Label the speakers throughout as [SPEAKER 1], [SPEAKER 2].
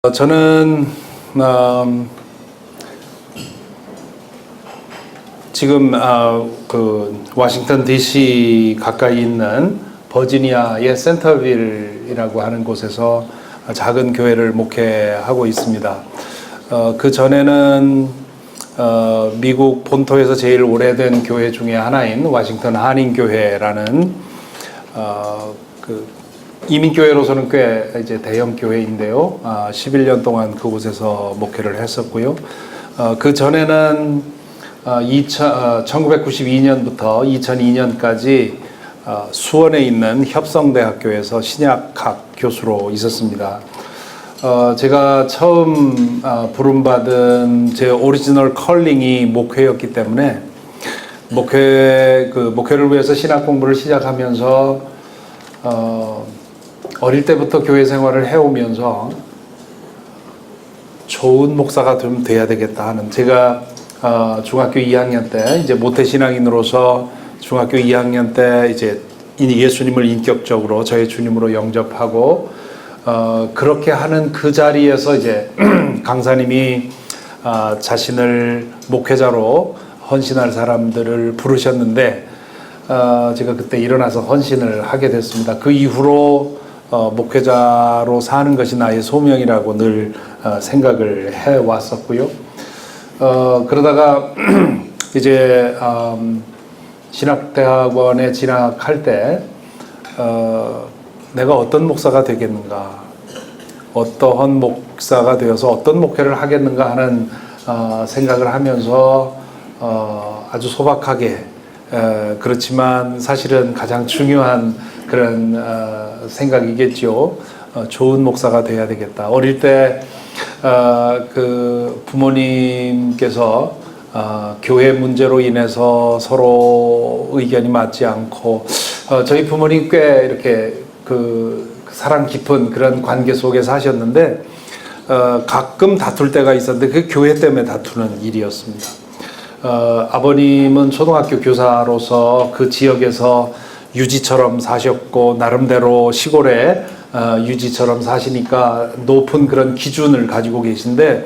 [SPEAKER 1] 저는 지금 그 워싱턴 DC 가까이 있는 버지니아의 센터빌이라고 하는 곳에서 작은 교회를 목회하고 있습니다. 그 전에는 미국 본토에서 제일 오래된 교회 중에 하나인 워싱턴 한인교회라는 그 이민교회로서는 꽤 이제 대형 교회인데요. 11년 동안 그곳에서 목회를 했었고요. 그 전에는 1992년부터 2002년까지 수원에 있는 협성대학교에서 신약학 교수로 있었습니다. 제가 처음 부름받은 제 오리지널 컬링이 목회였기 때문에 목회를 위해서 신학 공부를 시작하면서 어릴 때부터 교회 생활을 해오면서 좋은 목사가 좀 돼야 되겠다 하는, 제가 중학교 2학년 때 이제 모태신앙인으로서 중학교 2학년 때 이제 예수님을 인격적으로 저의 주님으로 영접하고 그렇게 하는 그 자리에서 이제 강사님이 자신을 목회자로 헌신할 사람들을 부르셨는데 제가 그때 일어나서 헌신을 하게 됐습니다. 그 이후로 목회자로 사는 것이 나의 소명이라고 늘 생각을 해왔었고요. 그러다가 이제 신학대학원에 진학할 때 내가 어떤 목사가 되겠는가, 어떠한 목사가 되어서 어떤 목회를 하겠는가 하는 생각을 하면서 아주 소박하게, 그렇지만 사실은 가장 중요한 그런 생각이겠죠. 좋은 목사가 돼야 되겠다. 어릴 때 그 부모님께서 교회 문제로 인해서 서로 의견이 맞지 않고, 저희 부모님 꽤 이렇게 그 사랑 깊은 그런 관계 속에 사셨는데 가끔 다툴 때가 있었는데 그 교회 때문에 다투는 일이었습니다. 아버님은 초등학교 교사로서 그 지역에서 유지처럼 사셨고, 나름대로 시골에 유지처럼 사시니까 높은 그런 기준을 가지고 계신데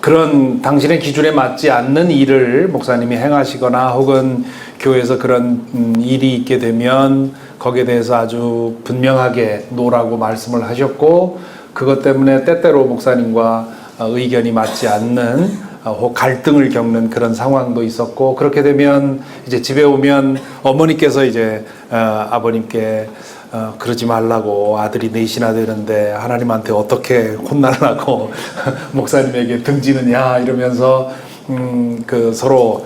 [SPEAKER 1] 그런 당신의 기준에 맞지 않는 일을 목사님이 행하시거나 혹은 교회에서 그런 일이 있게 되면 거기에 대해서 아주 분명하게 노라고 말씀을 하셨고, 그것 때문에 때때로 목사님과 의견이 맞지 않는 혹 갈등을 겪는 그런 상황도 있었고, 그렇게 되면 이제 집에 오면 어머니께서 이제 아버님께 그러지 말라고, 아들이 넷이나 되는데 하나님한테 어떻게 혼나라고 목사님에게 등지느냐 이러면서 그 서로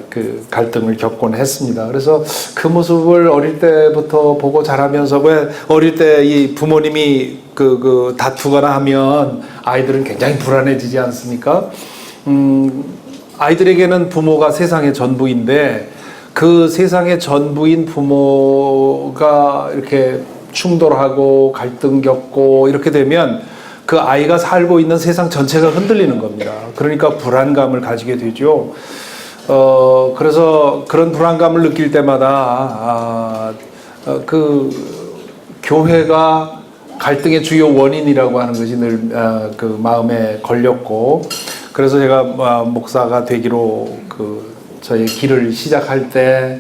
[SPEAKER 1] 그 갈등을 겪곤 했습니다. 그래서 그 모습을 어릴 때부터 보고 자라면서, 왜 어릴 때 이 부모님이 그 다투거나 하면 아이들은 굉장히 불안해지지 않습니까? 아이들에게는 부모가 세상의 전부인데 그 세상의 전부인 부모가 이렇게 충돌하고 갈등 겪고 이렇게 되면 그 아이가 살고 있는 세상 전체가 흔들리는 겁니다. 그러니까 불안감을 가지게 되죠. 그래서 그런 불안감을 느낄 때마다 그 교회가 갈등의 주요 원인이라고 하는 것이 늘 그 마음에 걸렸고, 그래서 제가 목사가 되기로 저의 길을 시작할 때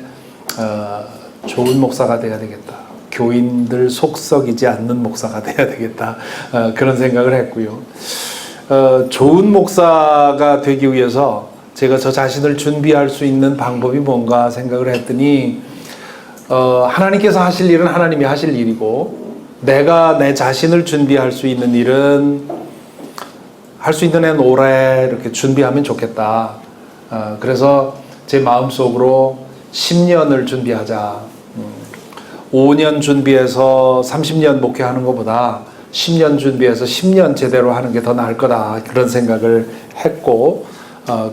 [SPEAKER 1] 좋은 목사가 돼야 되겠다, 교인들 속 썩이지 않는 목사가 돼야 되겠다, 그런 생각을 했고요. 좋은 목사가 되기 위해서 제가 저 자신을 준비할 수 있는 방법이 뭔가 생각을 했더니 하나님께서 하실 일은 하나님이 하실 일이고, 내가 내 자신을 준비할 수 있는 일은 할 수 있는 애는 올해 이렇게 준비하면 좋겠다. 그래서 제 마음속으로 10년을 준비하자. 5년 준비해서 30년 목회하는 것보다 10년 준비해서 10년 제대로 하는 게 더 나을 거다, 그런 생각을 했고,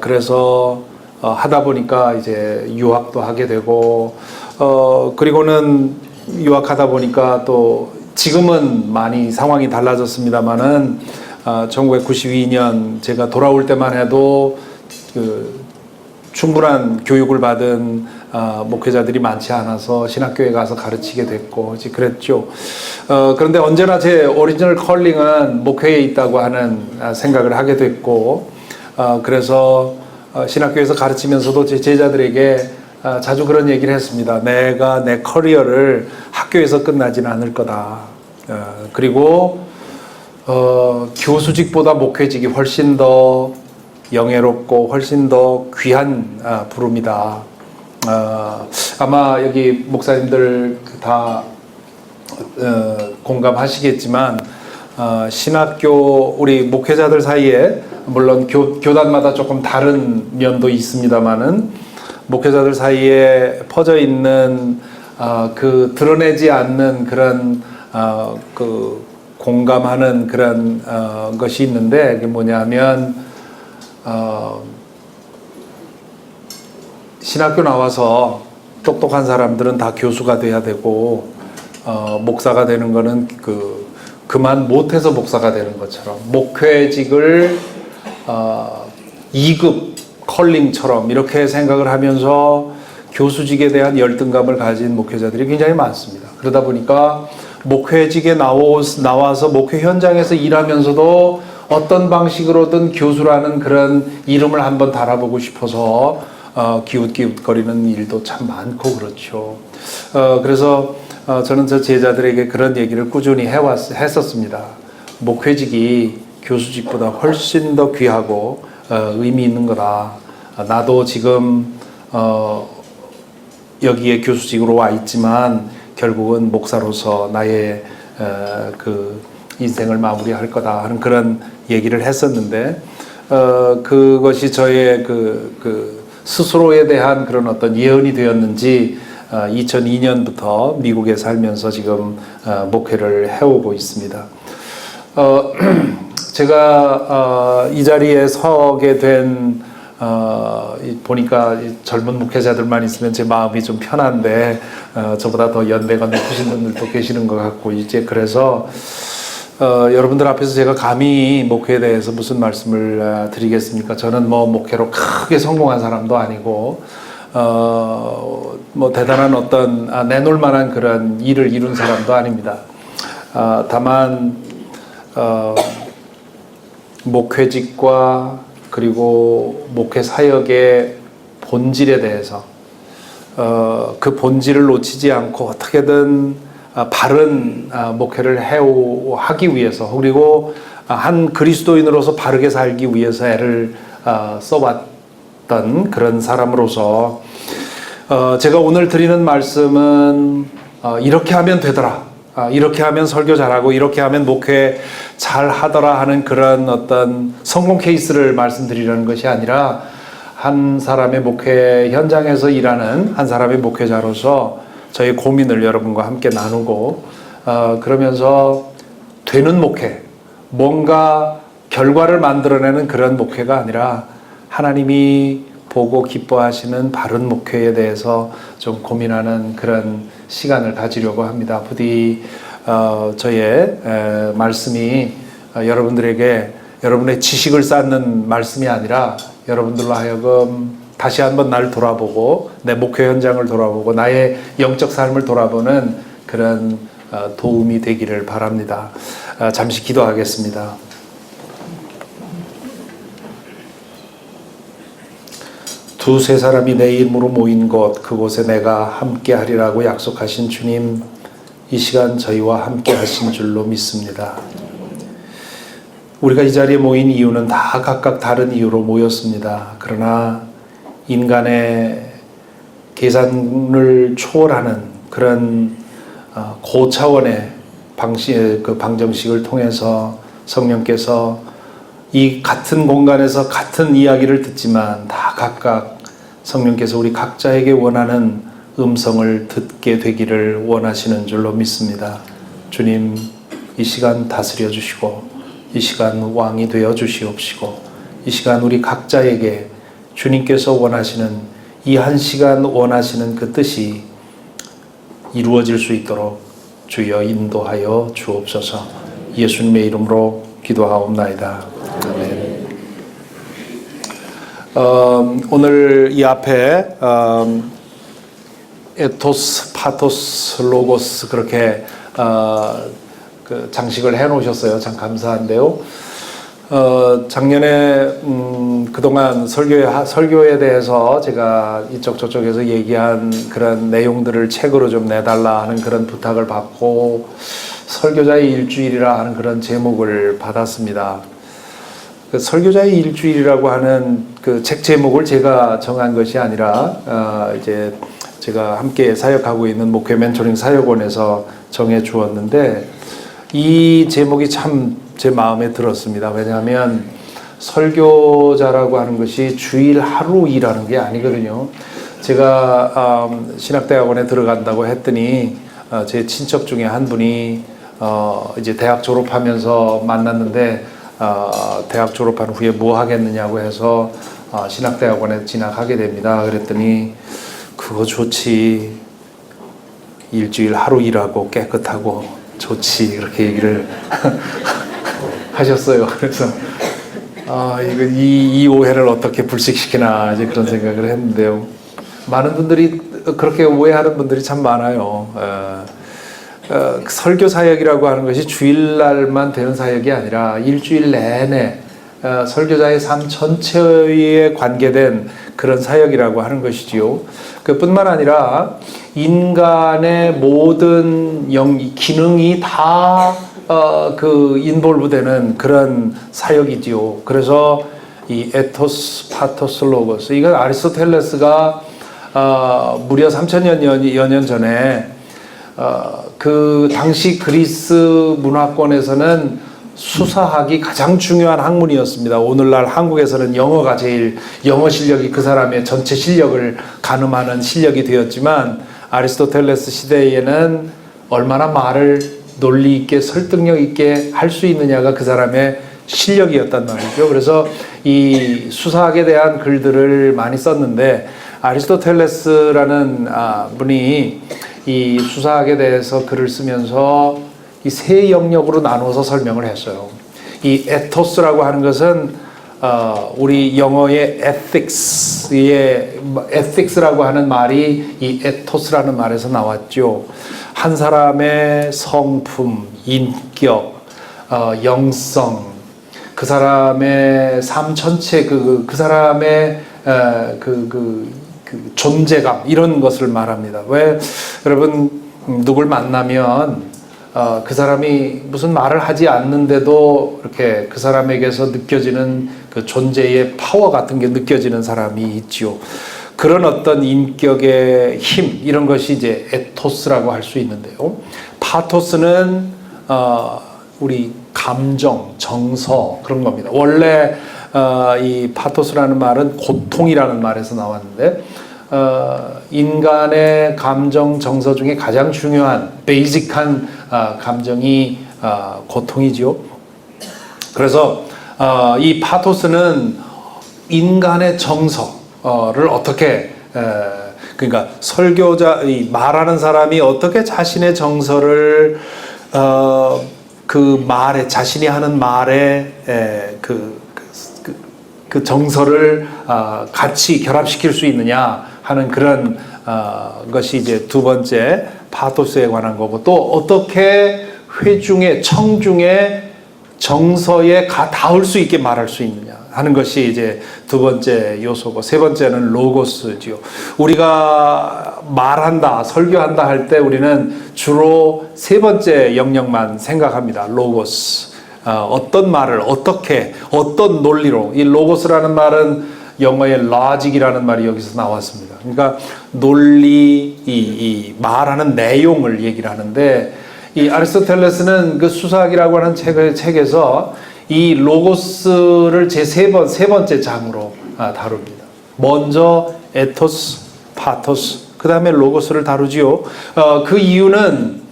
[SPEAKER 1] 그래서 하다 보니까 이제 유학도 하게 되고, 그리고는 유학하다 보니까 또 지금은 많이 상황이 달라졌습니다만은 1992년 제가 돌아올 때만 해도 그 충분한 교육을 받은 목회자들이 많지 않아서 신학교에 가서 가르치게 됐고 이제 그랬죠. 그런데 언제나 제 오리지널 컬링은 목회에 있다고 하는 생각을 하게 됐고, 그래서 신학교에서 가르치면서도 제 제자들에게 자주 그런 얘기를 했습니다. 내가 내 커리어를 학교에서 끝나지는 않을 거다. 그리고 교수직보다 목회직이 훨씬 더 영예롭고 훨씬 더 귀한 부름이다. 아마 여기 목사님들 다 공감하시겠지만 신학교 우리 목회자들 사이에 물론 교단마다 조금 다른 면도 있습니다만은 목회자들 사이에 퍼져 있는 그 드러내지 않는 그런 그 공감하는 그런 것이 있는데 그게 뭐냐면 신학교 나와서 똑똑한 사람들은 다 교수가 돼야 되고 목사가 되는 거는 그만 못해서 목사가 되는 것처럼 목회직을 2급 컬링처럼 이렇게 생각을 하면서 교수직에 대한 열등감을 가진 목회자들이 굉장히 많습니다. 그러다 보니까 목회직에 나와서 목회 현장에서 일하면서도 어떤 방식으로든 교수라는 그런 이름을 한번 달아보고 싶어서 기웃기웃거리는 일도 참 많고 그렇죠. 그래서 저는 저 제자들에게 그런 얘기를 꾸준히 했었습니다. 목회직이 교수직보다 훨씬 더 귀하고 의미 있는 거다. 나도 지금 여기에 교수직으로 와 있지만 결국은 목사로서 나의 그 인생을 마무리할 거다 하는 그런 얘기를 했었는데 그것이 저의 그 스스로에 대한 그런 어떤 예언이 되었는지 2002년부터 미국에 살면서 지금 목회를 해오고 있습니다. 제가 이 자리에 서게 된 보니까 젊은 목회자들만 있으면 제 마음이 좀 편한데 저보다 더 연배가 높으신 분들도 계시는 것 같고 이제 그래서 여러분들 앞에서 제가 감히 목회에 대해서 무슨 말씀을 드리겠습니까? 저는 뭐 목회로 크게 성공한 사람도 아니고 뭐 대단한 어떤 내놓을 만한 그런 일을 이룬 사람도 아닙니다. 다만 목회직과 그리고 목회 사역의 본질에 대해서 그 본질을 놓치지 않고 어떻게든 바른 목회를 하기 위해서 그리고 한 그리스도인으로서 바르게 살기 위해서 애를 써왔던 그런 사람으로서 제가 오늘 드리는 말씀은 이렇게 하면 되더라. 이렇게 하면 설교 잘하고 이렇게 하면 목회 잘 하더라 하는 그런 어떤 성공 케이스를 말씀드리려는 것이 아니라 한 사람의 목회 현장에서 일하는 한 사람의 목회자로서 저희 고민을 여러분과 함께 나누고 그러면서 되는 목회, 뭔가 결과를 만들어내는 그런 목회가 아니라 하나님이 보고 기뻐하시는 바른 목회에 대해서 좀 고민하는 그런 시간을 가지려고 합니다. 부디 저의 말씀이 여러분들에게 여러분의 지식을 쌓는 말씀이 아니라 여러분들로 하여금 다시 한번 날 돌아보고 내 목회 현장을 돌아보고 나의 영적 삶을 돌아보는 그런 도움이 되기를 바랍니다. 잠시 기도하겠습니다. 두세 사람이 내 이름으로 모인 곳 그곳에 내가 함께 하리라고 약속하신 주님, 이 시간 저희와 함께 하신 줄로 믿습니다. 우리가 이 자리에 모인 이유는 다 각각 다른 이유로 모였습니다. 그러나 인간의 계산을 초월하는 그런 고차원의 방정식을 통해서 성령께서 이 같은 공간에서 같은 이야기를 듣지만 다 각각 성령께서 우리 각자에게 원하는 음성을 듣게 되기를 원하시는 줄로 믿습니다. 주님, 이 시간 다스려 주시고 이 시간 왕이 되어 주시옵시고 이 시간 우리 각자에게 주님께서 원하시는 이 한 시간 원하시는 그 뜻이 이루어질 수 있도록 주여 인도하여 주옵소서. 예수님의 이름으로 기도하옵나이다. 아멘. 오늘 이 앞에 에토스, 파토스, 로고스 그렇게 그 장식을 해 놓으셨어요. 참 감사한데요. 작년에 그동안 설교에 대해서 제가 이쪽 저쪽에서 얘기한 그런 내용들을 책으로 좀 내달라 하는 그런 부탁을 받고 설교자의 일주일이라 하는 그런 제목을 받았습니다. 그 설교자의 일주일이라고 하는 그 책 제목을 제가 정한 것이 아니라 이제 제가 함께 사역하고 있는 목회 멘토링 사역원에서 정해 주었는데 이 제목이 참 제 마음에 들었습니다. 왜냐하면 설교자라고 하는 것이 주일 하루 일하는 게 아니거든요. 제가 신학대학원에 들어간다고 했더니 제 친척 중에 한 분이 이제 대학 졸업하면서 만났는데 대학 졸업한 후에 뭐 하겠느냐고 해서 신학대학원에 진학하게 됩니다. 그랬더니 그거 좋지. 일주일 하루 일하고 깨끗하고 좋지. 그렇게 얘기를 하셨어요. 그래서 이 오해를 어떻게 불식시키나 이제 그런 생각을 했는데요. 많은 분들이 그렇게 오해하는 분들이 참 많아요. 설교 사역이라고 하는 것이 주일날만 되는 사역이 아니라 일주일 내내 설교자의 삶 전체에 관계된 그런 사역이라고 하는 것이지요. 그뿐만 아니라 인간의 모든 기능이 다 인볼브되는 그런 사역이지요. 그래서 이 에토스, 파토스, 로고스 이건 아리스토텔레스가 무려 3000여 년 전에 그 당시 그리스 문화권에서는 수사학이 가장 중요한 학문이었습니다. 오늘날 한국에서는 영어가 제일 영어 실력이 그 사람의 전체 실력을 가늠하는 실력이 되었지만 아리스토텔레스 시대에는 얼마나 말을 논리 있게 설득력 있게 할 수 있느냐가 그 사람의 실력이었단 말이죠. 그래서 이 수사학에 대한 글들을 많이 썼는데 아리스토텔레스라는 분이 이 수사학에 대해서 글을 쓰면서 이 세 영역으로 나눠서 설명을 했어요. 이 에토스라고 하는 것은 우리 영어의 ethics라고 하는 말이 이 에토스라는 말에서 나왔죠. 한 사람의 성품, 인격, 영성, 그 사람의 삶 전체 그 사람의 그 존재감 이런 것을 말합니다. 왜 여러분 누굴 만나면 그 사람이 무슨 말을 하지 않는데도 이렇게 그 사람에게서 느껴지는 그 존재의 파워 같은 게 느껴지는 사람이 있지요. 그런 어떤 인격의 힘 이런 것이 이제 에토스라고 할 수 있는데요. 파토스는 우리 감정, 정서 그런 겁니다. 원래 이 파토스라는 말은 고통이라는 말에서 나왔는데 인간의 감정, 정서 중에 가장 중요한 베이직한 감정이 고통이죠. 그래서 이 파토스는 인간의 정서를 어떻게 그러니까 설교자 말하는 사람이 어떻게 자신의 정서를 그 말에 자신이 하는 말에 그 정서를 같이 결합시킬 수 있느냐 하는 그런 것이 이제 두 번째 파토스에 관한 거고 또 어떻게 회중의 청중의 정서에 닿을 수 있게 말할 수 있느냐 하는 것이 이제 두 번째 요소고 세 번째는 로고스지요. 우리가 말한다, 설교한다 할 때 우리는 주로 세 번째 영역만 생각합니다. 로고스. 어떤 말을 어떻게 어떤 논리로 이 로고스라는 말은 영어의 logic이라는 말이 여기서 나왔습니다. 그러니까 논리 이 말하는 내용을 얘기를 하는데 이 아리스토텔레스는 그 수사학이라고 하는 책에서 이 로고스를 세 번째 장으로 다룹니다. 먼저 에토스, 파토스, 그 다음에 로고스를 다루지요. 그 이유는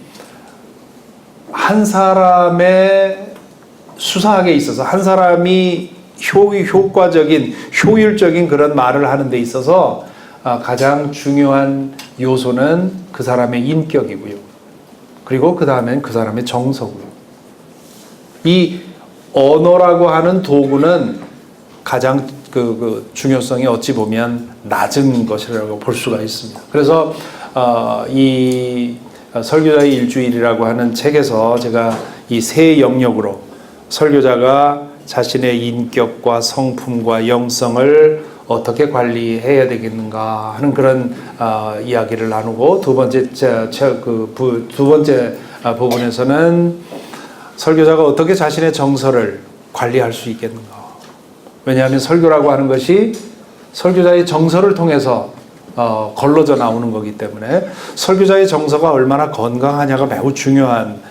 [SPEAKER 1] 한 사람의 수사학에 있어서 한 사람이 효과적인, 효율적인 그런 말을 하는 데 있어서 가장 중요한 요소는 그 사람의 인격이고요. 그리고 그 다음엔 그 사람의 정서고요. 이 언어라고 하는 도구는 가장 그 중요성이 어찌 보면 낮은 것이라고 볼 수가 있습니다. 그래서 이 설교자의 일주일이라고 하는 책에서 제가 이 세 영역으로 설교자가 자신의 인격과 성품과 영성을 어떻게 관리해야 되겠는가 하는 그런 이야기를 나누고 두 번째 부분에서는 설교자가 어떻게 자신의 정서를 관리할 수 있겠는가. 왜냐하면 설교라고 하는 것이 설교자의 정서를 통해서 걸러져 나오는 거기 때문에 설교자의 정서가 얼마나 건강하냐가 매우 중요한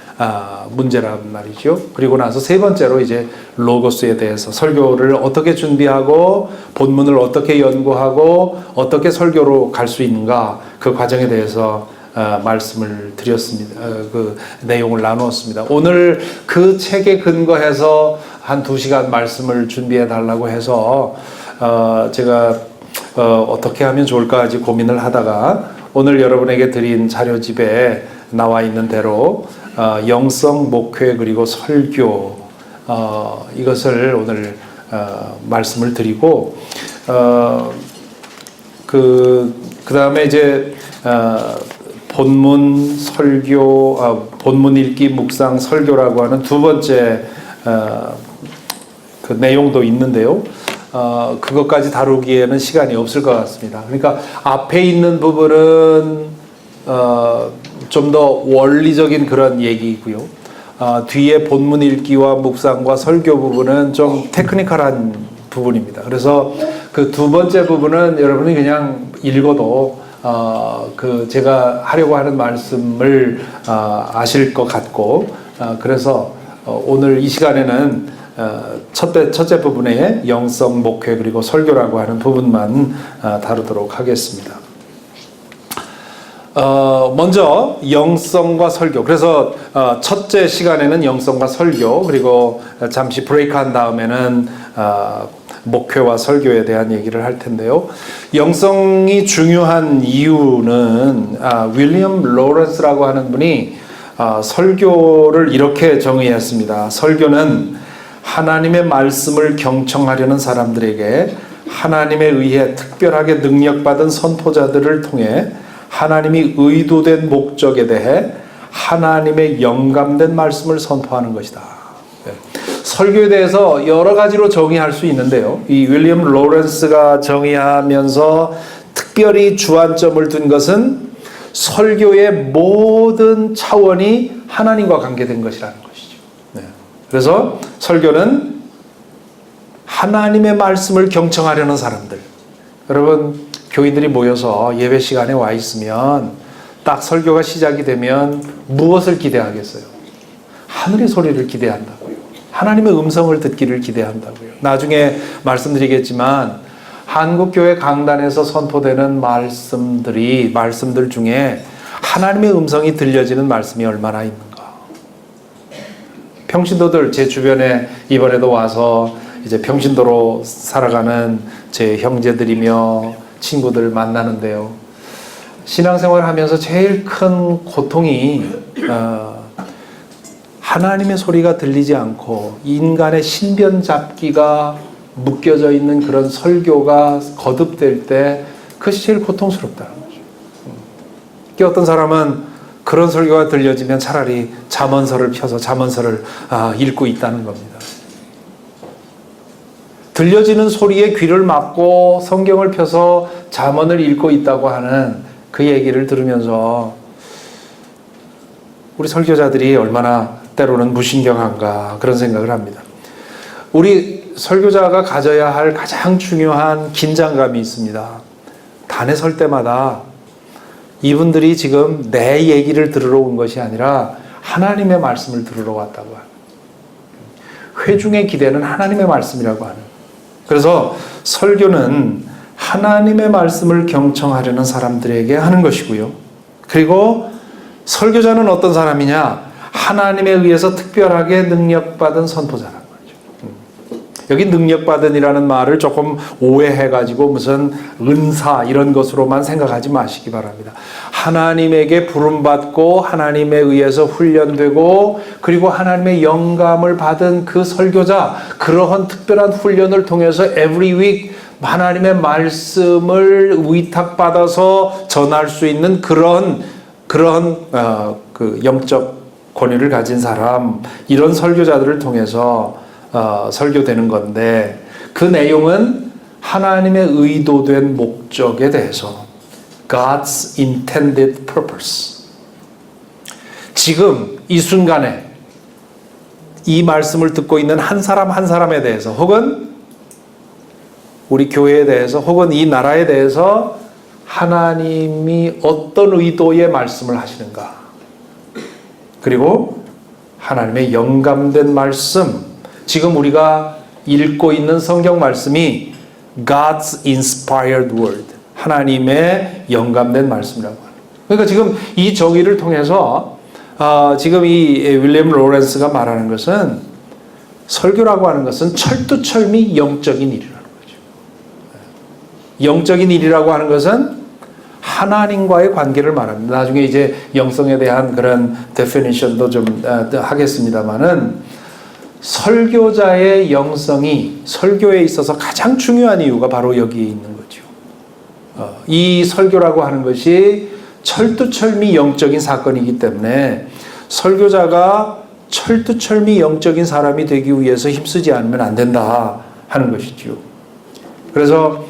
[SPEAKER 1] 문제란 말이죠. 그리고 나서 세 번째로 이제 로고스에 대해서 설교를 어떻게 준비하고 본문을 어떻게 연구하고 어떻게 설교로 갈 수 있는가 그 과정에 대해서 말씀을 드렸습니다. 그 내용을 나누었습니다. 오늘 그 책에 근거해서 한 2시간 말씀을 준비해 달라고 해서 제가 어떻게 하면 좋을까 아직 고민을 하다가 오늘 여러분에게 드린 자료집에 나와 있는 대로 영성, 목회 그리고 설교 이것을 오늘 말씀을 드리고 그 다음에 이제 본문 설교, 본문 읽기, 묵상, 설교라고 하는 두 번째 그 내용도 있는데요. 그것까지 다루기에는 시간이 없을 것 같습니다. 그러니까 앞에 있는 부분은 좀 더 원리적인 그런 얘기이고요. 뒤에 본문 읽기와 묵상과 설교 부분은 좀 테크니컬한 부분입니다. 그래서 그 두 번째 부분은 여러분이 그냥 읽어도 그 제가 하려고 하는 말씀을 아실 것 같고 그래서 오늘 이 시간에는 첫째 부분의 영성, 목회 그리고 설교라고 하는 부분만 다루도록 하겠습니다. 먼저 영성과 설교. 그래서 첫째 시간에는 영성과 설교 그리고 잠시 브레이크한 다음에는 목회와 설교에 대한 얘기를 할 텐데요. 영성이 중요한 이유는 윌리엄 로렌스라고 하는 분이 설교를 이렇게 정의했습니다. 설교는 하나님의 말씀을 경청하려는 사람들에게 하나님에 의해 특별하게 능력받은 선포자들을 통해 하나님이 의도된 목적에 대해 하나님의 영감된 말씀을 선포하는 것이다. 설교에 대해서 여러 가지로 정의할 수 있는데요. 이 윌리엄 로렌스가 정의하면서 특별히 주안점을 둔 것은 설교의 모든 차원이 하나님과 관계된 것이라는 것이죠. 그래서 설교는 하나님의 말씀을 경청하려는 사람들. 여러분 교인들이 모여서 예배 시간에 와 있으면 딱 설교가 시작이 되면 무엇을 기대하겠어요? 하늘의 소리를 기대한다고요. 하나님의 음성을 듣기를 기대한다고요. 나중에 말씀드리겠지만 한국교회 강단에서 선포되는 말씀들 중에 하나님의 음성이 들려지는 말씀이 얼마나 있는가. 평신도들 제 주변에 이번에도 와서 이제 평신도로 살아가는 제 형제들이며 친구들 만나는데요. 신앙생활을 하면서 제일 큰 고통이 하나님의 소리가 들리지 않고 인간의 신변 잡기가 묶여져 있는 그런 설교가 거듭될 때 그것이 제일 고통스럽다는 거죠. 어떤 사람은 그런 설교가 들려지면 차라리 잠언서를 펴서 잠언서를 읽고 있다는 겁니다. 들려지는 소리에 귀를 막고 성경을 펴서 잠언을 읽고 있다고 하는 그 얘기를 들으면서 우리 설교자들이 얼마나 때로는 무신경한가 그런 생각을 합니다. 우리 설교자가 가져야 할 가장 중요한 긴장감이 있습니다. 단에 설 때마다 이분들이 지금 내 얘기를 들으러 온 것이 아니라 하나님의 말씀을 들으러 왔다고 하는, 회중의 기대는 하나님의 말씀이라고 하는. 그래서 설교는 하나님의 말씀을 경청하려는 사람들에게 하는 것이고요. 그리고 설교자는 어떤 사람이냐? 하나님에 의해서 특별하게 능력받은 선포자라는 거죠. 여기 능력받은이라는 말을 조금 오해해가지고 무슨 은사 이런 것으로만 생각하지 마시기 바랍니다. 하나님에게 부름받고 하나님에 의해서 훈련되고 그리고 하나님의 영감을 받은 그 설교자, 그러한 특별한 훈련을 통해서 every week 하나님의 말씀을 위탁받아서 전할 수 있는 그런 그 영적 권위를 가진 사람, 이런 설교자들을 통해서 설교되는 건데, 그 내용은 하나님의 의도된 목적에 대해서, God's intended purpose, 지금 이 순간에 이 말씀을 듣고 있는 한 사람 한 사람에 대해서, 혹은 우리 교회에 대해서, 혹은 이 나라에 대해서 하나님이 어떤 의도의 말씀을 하시는가, 그리고 하나님의 영감된 말씀, 지금 우리가 읽고 있는 성경 말씀이 God's inspired word, 하나님의 영감된 말씀이라고 하는. 그러니까 지금 이 정의를 통해서 지금 이 윌리엄 로렌스가 말하는 것은, 설교라고 하는 것은 철두철미 영적인 일이라는 거죠. 영적인 일이라고 하는 것은 하나님과의 관계를 말합니다. 나중에 이제 영성에 대한 그런 데피니션도 좀 하겠습니다만은, 설교자의 영성이 설교에 있어서 가장 중요한 이유가 바로 여기에 있는 거죠. 이 설교라고 하는 것이 철두철미 영적인 사건이기 때문에 설교자가 철두철미 영적인 사람이 되기 위해서 힘쓰지 않으면 안 된다 하는 것이죠. 그래서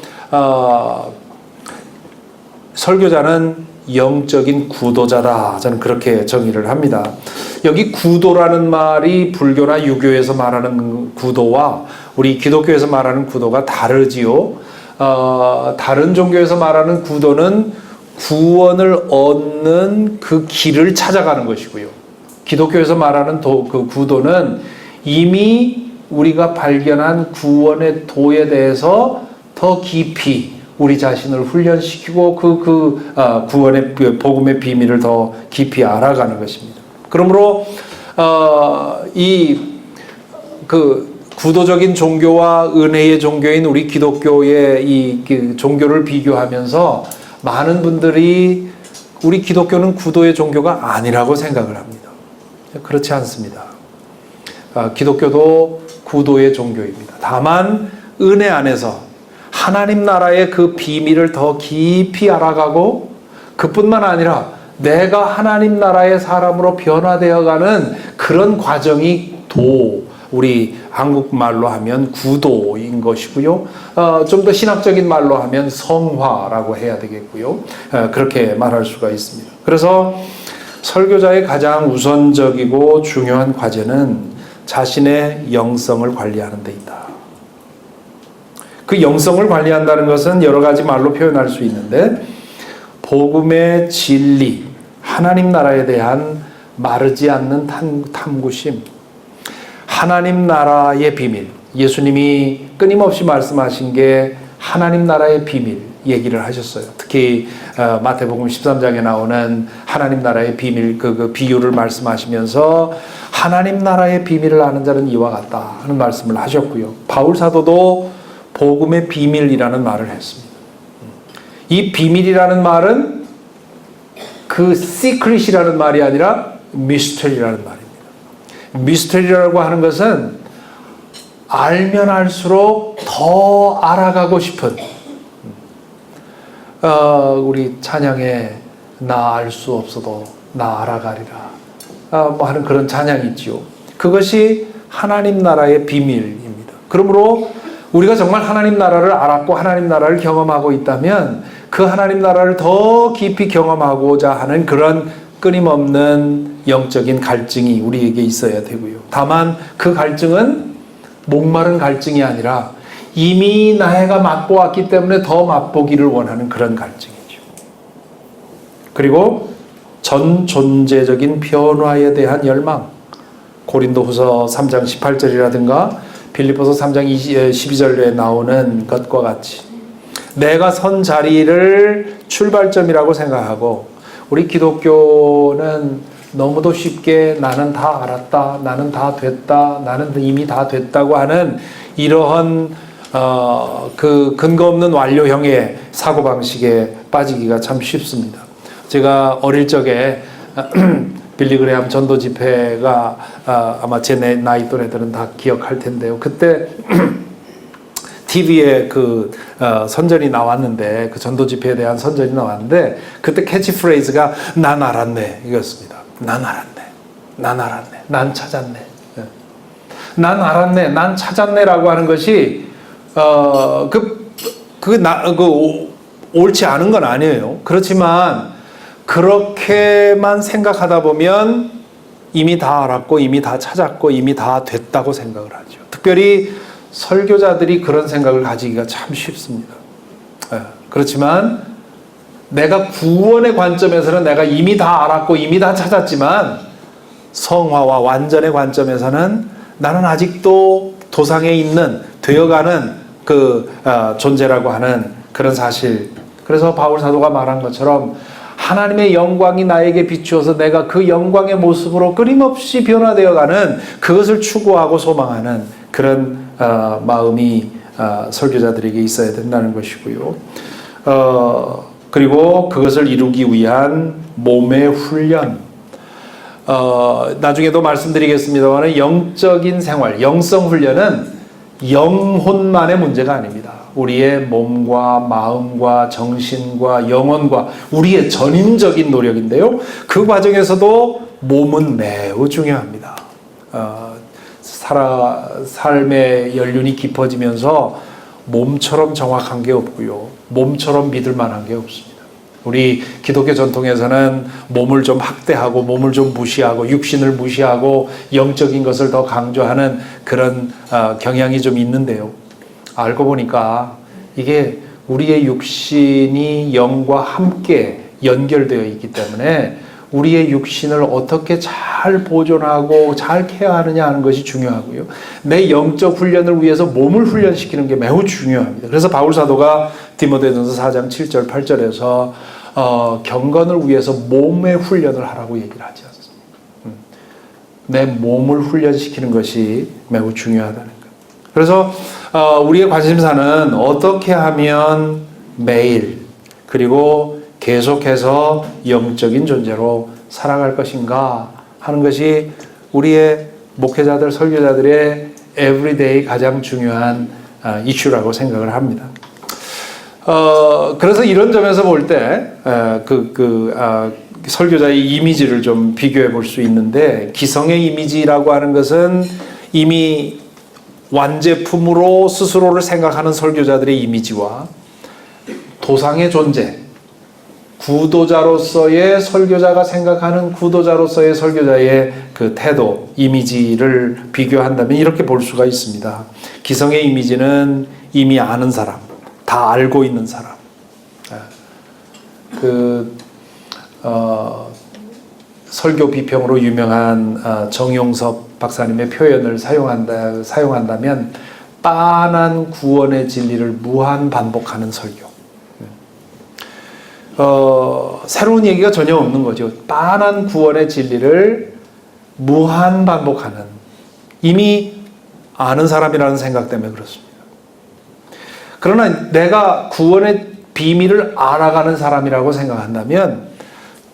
[SPEAKER 1] 설교자는 영적인 구도자다, 저는 그렇게 정의를 합니다. 여기 구도라는 말이 불교나 유교에서 말하는 구도와 우리 기독교에서 말하는 구도가 다르지요. 다른 종교에서 말하는 구도는 구원을 얻는 그 길을 찾아가는 것이고요. 기독교에서 말하는 그 구도는 이미 우리가 발견한 구원의 도에 대해서 더 깊이 우리 자신을 훈련시키고 구원의 복음의 비밀을 더 깊이 알아가는 것입니다. 그러므로 구도적인 종교와 은혜의 종교인 우리 기독교의 종교를 비교하면서 많은 분들이 우리 기독교는 구도의 종교가 아니라고 생각을 합니다. 그렇지 않습니다. 기독교도 구도의 종교입니다. 다만 은혜 안에서 하나님 나라의 그 비밀을 더 깊이 알아가고, 그뿐만 아니라 내가 하나님 나라의 사람으로 변화되어가는 그런 과정이 우리 한국말로 하면 구도인 것이고요. 좀 더 신학적인 말로 하면 성화라고 해야 되겠고요. 그렇게 말할 수가 있습니다. 그래서 설교자의 가장 우선적이고 중요한 과제는 자신의 영성을 관리하는 데 있다. 그 영성을 관리한다는 것은 여러 가지 말로 표현할 수 있는데, 복음의 진리, 하나님 나라에 대한 마르지 않는 탐구심, 하나님 나라의 비밀, 예수님이 끊임없이 말씀하신 게 하나님 나라의 비밀 얘기를 하셨어요. 특히 마태복음 13장에 나오는 하나님 나라의 비밀, 그 비유를 말씀하시면서 하나님 나라의 비밀을 아는 자는 이와 같다 하는 말씀을 하셨고요. 바울 사도도 복음의 비밀이라는 말을 했습니다. 이 비밀이라는 말은 그 secret이라는 말이 아니라 mystery라는 말입니다. mystery라고 하는 것은 알면 알수록 더 알아가고 싶은, 우리 찬양에 나 알 수 없어도 나 알아가리라 하는 그런 찬양이 있지요. 그것이 하나님 나라의 비밀입니다. 그러므로 우리가 정말 하나님 나라를 알았고 하나님 나라를 경험하고 있다면 그 하나님 나라를 더 깊이 경험하고자 하는 그런 끊임없는 영적인 갈증이 우리에게 있어야 되고요. 다만 그 갈증은 목마른 갈증이 아니라 이미 나이가 맛보았기 때문에 더 맛보기를 원하는 그런 갈증이죠. 그리고 전 존재적인 변화에 대한 열망, 고린도후서 3장 18절이라든가 빌립보서 3장 12절에 나오는 것과 같이 내가 선 자리를 출발점이라고 생각하고, 우리 기독교는 너무도 쉽게 나는 다 알았다, 나는 다 됐다, 나는 이미 다 됐다고 하는 이러한 그 근거 없는 완료형의 사고방식에 빠지기가 참 쉽습니다. 제가 어릴 적에 빌리그레함 전도 집회가 아마 제 나이 또래들은 다 기억할 텐데요. 그때 TV에 그 선전이 나왔는데, 그 전도 집회에 대한 선전이 나왔는데, 그때 캐치프레이즈가 난 알았네 이거였습니다. 난 알았네, 난 알았네, 난 찾았네, 난 알았네, 난 찾았네라고 하는 것이 옳지 않은 건 아니에요. 그렇지만 그렇게만 생각하다 보면 이미 다 알았고 이미 다 찾았고 이미 다 됐다고 생각을 하죠. 특별히 설교자들이 그런 생각을 가지기가 참 쉽습니다. 그렇지만 내가 구원의 관점에서는 내가 이미 다 알았고 이미 다 찾았지만 성화와 완전의 관점에서는 나는 아직도 도상에 있는 되어가는 존재라고 하는 그런 사실. 그래서 바울 사도가 말한 것처럼 하나님의 영광이 나에게 비추어서 내가 그 영광의 모습으로 끊임없이 변화되어가는, 그것을 추구하고 소망하는 그런 마음이 설교자들에게 있어야 된다는 것이고요. 그리고 그것을 이루기 위한 몸의 훈련. 나중에도 말씀드리겠습니다만 영적인 생활, 영성 훈련은 영혼만의 문제가 아닙니다. 우리의 몸과 마음과 정신과 영혼과 우리의 전인적인 노력인데요. 그 과정에서도 몸은 매우 중요합니다. 삶의 연륜이 깊어지면서 몸처럼 정확한 게 없고요. 몸처럼 믿을 만한 게 없습니다. 우리 기독교 전통에서는 몸을 좀 학대하고 몸을 좀 무시하고 육신을 무시하고 영적인 것을 더 강조하는 그런 경향이 좀 있는데요. 알고 보니까 이게 우리의 육신이 영과 함께 연결되어 있기 때문에 우리의 육신을 어떻게 잘 보존하고 잘 케어하느냐 하는 것이 중요하고요. 내 영적 훈련을 위해서 몸을 훈련시키는 게 매우 중요합니다. 그래서 바울 사도가 디모데전서 4장 7절 8절에서 경건을 위해서 몸의 훈련을 하라고 얘기를 하지 않습니다. 내 몸을 훈련시키는 것이 매우 중요하다는 것. 그래서 우리의 관심사는 어떻게 하면 매일 그리고 계속해서 영적인 존재로 살아갈 것인가 하는 것이 우리의 목회자들, 설교자들의 에브리데이 가장 중요한 이슈라고 생각을 합니다. 그래서 이런 점에서 볼 때 설교자의 이미지를 좀 비교해 볼 수 있는데, 기성의 이미지라고 하는 것은 이미 완제품으로 스스로를 생각하는 설교자들의 이미지와 도상의 존재, 구도자로서의 설교자가 생각하는 구도자로서의 설교자의 그 태도, 이미지를 비교한다면 이렇게 볼 수가 있습니다. 기성의 이미지는 이미 아는 사람, 다 알고 있는 사람. 설교 비평으로 유명한 정용섭 박사님의 표현을 사용한다면 빤한 구원의 진리를 무한 반복하는 설교. 새로운 얘기가 전혀 없는 거죠. 빤한 구원의 진리를 무한 반복하는, 이미 아는 사람이라는 생각 때문에 그렇습니다. 그러나 내가 구원의 비밀을 알아가는 사람이라고 생각한다면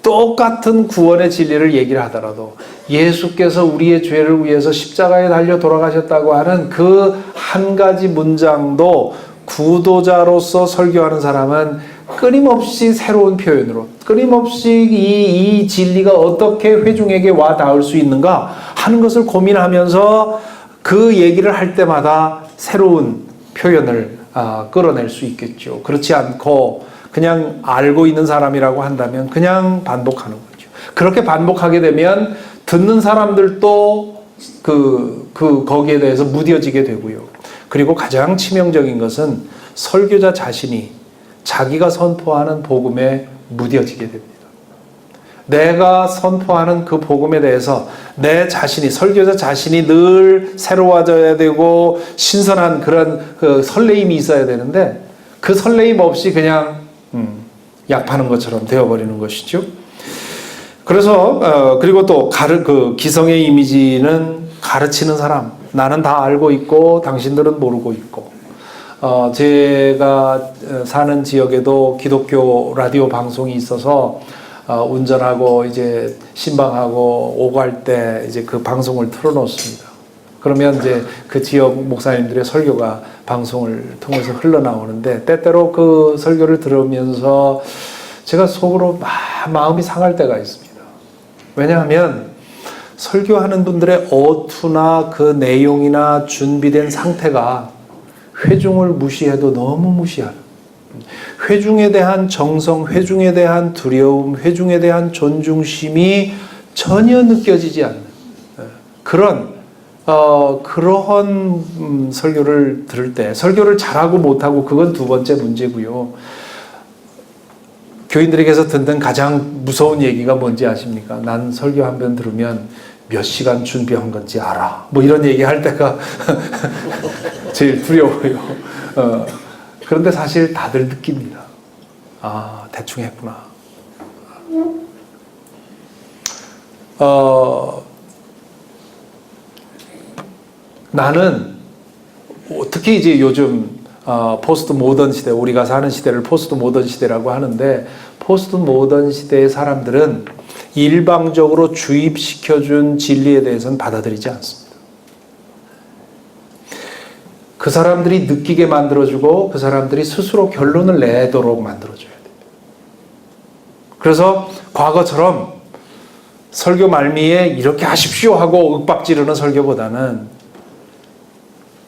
[SPEAKER 1] 똑같은 구원의 진리를 얘기를 하더라도 예수께서 우리의 죄를 위해서 십자가에 달려 돌아가셨다고 하는 그 한 가지 문장도 구도자로서 설교하는 사람은 끊임없이 새로운 표현으로, 끊임없이 이 진리가 어떻게 회중에게 와 닿을 수 있는가 하는 것을 고민하면서 그 얘기를 할 때마다 새로운 표현을 끌어낼 수 있겠죠. 그렇지 않고 그냥 알고 있는 사람이라고 한다면 그냥 반복하는 거죠. 그렇게 반복하게 되면 듣는 사람들도 거기에 대해서 무뎌지게 되고요. 그리고 가장 치명적인 것은 설교자 자신이 자기가 선포하는 복음에 무뎌지게 됩니다. 내가 선포하는 그 복음에 대해서 내 자신이, 설교자 자신이 늘 새로워져야 되고 신선한 그런 설레임이 있어야 되는데 그 설레임 없이 그냥 약 파는 것처럼 되어버리는 것이죠. 그래서 그리고 또 기성의 이미지는 가르치는 사람, 나는 다 알고 있고 당신들은 모르고 있고. 제가 사는 지역에도 기독교 라디오 방송이 있어서 운전하고 이제 신방하고 오고 할 때 이제 그 방송을 틀어놓습니다. 그러면 이제 그 지역 목사님들의 설교가 방송을 통해서 흘러나오는데 때때로 그 설교를 들으면서 제가 속으로 마음이 상할 때가 있습니다. 왜냐하면 설교하는 분들의 어투나 그 내용이나 준비된 상태가 회중을 무시해도 너무 무시하는, 회중에 대한 정성, 회중에 대한 두려움, 회중에 대한 존중심이 전혀 느껴지지 않는 그러한 설교를 들을 때, 설교를 잘하고 못하고 그건 두 번째 문제고요. 교인들에게서 듣는 가장 무서운 얘기가 뭔지 아십니까? 난 설교 한 번 들으면 몇 시간 준비한 건지 알아. 뭐 이런 얘기 할 때가 제일 두려워요. 그런데 사실 다들 느낍니다. 아, 대충 했구나. 나는 특히 이제 요즘 포스트 모던 시대, 우리가 사는 시대를 포스트 모던 시대라고 하는데, 포스트 모던 시대의 사람들은 일방적으로 주입시켜준 진리에 대해서는 받아들이지 않습니다. 그 사람들이 느끼게 만들어주고 그 사람들이 스스로 결론을 내도록 만들어줘야 돼요. 그래서 과거처럼 설교 말미에 이렇게 하십시오 하고 윽박지르는 설교보다는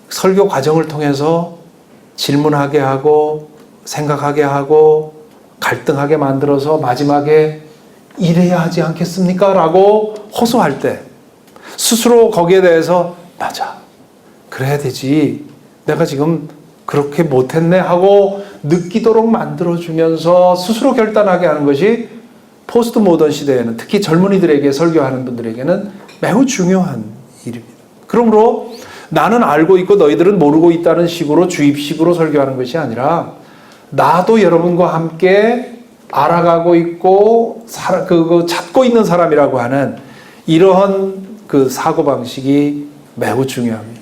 [SPEAKER 1] 설교 과정을 통해서 질문하게 하고 생각하게 하고 갈등하게 만들어서 마지막에 이래야 하지 않겠습니까? 라고 호소할 때 스스로 거기에 대해서 맞아, 그래야 되지, 내가 지금 그렇게 못했네 하고 느끼도록 만들어주면서 스스로 결단하게 하는 것이 포스트 모던 시대에는, 특히 젊은이들에게 설교하는 분들에게는 매우 중요한 일입니다. 그러므로 나는 알고 있고 너희들은 모르고 있다는 식으로 주입식으로 설교하는 것이 아니라, 나도 여러분과 함께 알아가고 있고 찾고 있는 사람이라고 하는 이러한 그 사고방식이 매우 중요합니다.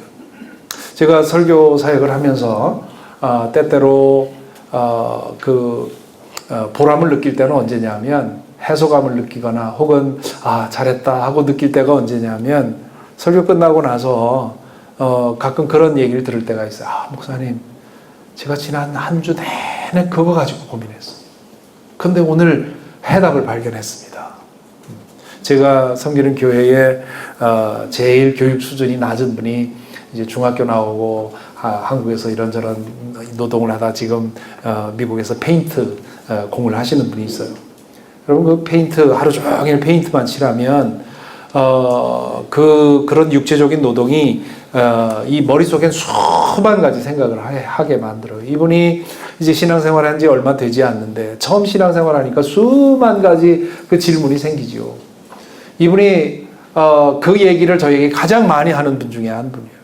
[SPEAKER 1] 제가 설교 사역을 하면서 때때로 보람을 느낄 때는 언제냐면, 해소감을 느끼거나 혹은 잘했다 하고 느낄 때가 언제냐면, 설교 끝나고 나서 가끔 그런 얘기를 들을 때가 있어요. 목사님, 제가 지난 한 주 내내 그거 가지고 고민했어요. 근데 오늘 해답을 발견했습니다. 제가 섬기는 교회에 제일 교육 수준이 낮은 분이 이제 중학교 나오고 한국에서 이런저런 노동을 하다 지금 미국에서 페인트 공을 하시는 분이 있어요. 여러분, 그 페인트 하루 종일 페인트만 칠하면 그런 육체적인 노동이 이 머릿속엔 수만 가지 생각을 하게 만들어요. 이분이 이제 신앙생활 한 지 얼마 되지 않는데 처음 신앙생활 하니까 수만 가지 그 질문이 생기죠. 이분이 그 얘기를 저에게 가장 많이 하는 분 중에 한 분이에요.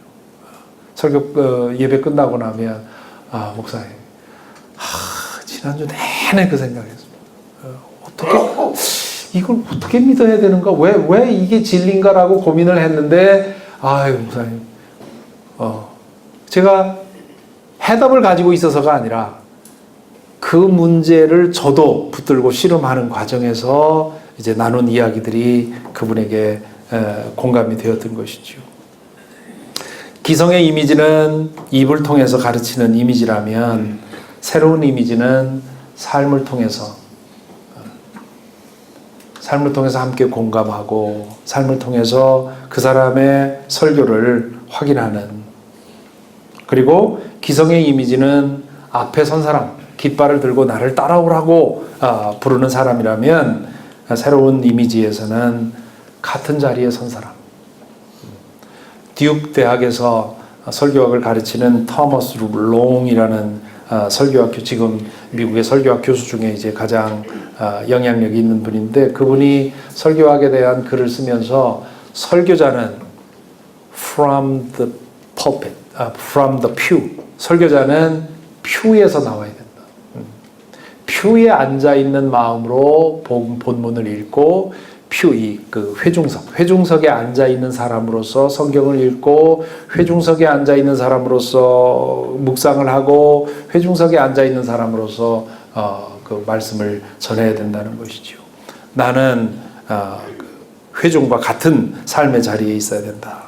[SPEAKER 1] 설교 예배 끝나고 나면 목사님, 지난주 내내 그 생각했습니다. 이걸 어떻게 믿어야 되는가? 왜 이게 진리인가라고 고민을 했는데, 목사님, 제가 해답을 가지고 있어서가 아니라 그 문제를 저도 붙들고 씨름하는 과정에서 이제 나눈 이야기들이 그분에게 공감이 되었던 것이죠. 기성의 이미지는 입을 통해서 가르치는 이미지라면, 새로운 이미지는 삶을 통해서 함께 공감하고 삶을 통해서 그 사람의 설교를 확인하는, 그리고 기성의 이미지는 앞에 선 사람, 깃발을 들고 나를 따라오라고 부르는 사람이라면, 새로운 이미지에서는 같은 자리에 선 사람. 듀크 대학에서 설교학을 가르치는 토머스 롱이라는 설교학, 지금 미국의 설교학 교수 중에 이제 가장 영향력이 있는 분인데, 그분이 설교학에 대한 글을 쓰면서 설교자는 from the pulpit, from the pew, 설교자는 퓨에서 나와야 된다. 퓨에 앉아 있는 마음으로 본문을 읽고, 그 회중석에 앉아 있는 사람으로서 성경을 읽고, 회중석에 앉아 있는 사람으로서 묵상을 하고, 회중석에 앉아 있는 사람으로서 그 말씀을 전해야 된다는 것이죠. 나는 회중과 같은 삶의 자리에 있어야 된다.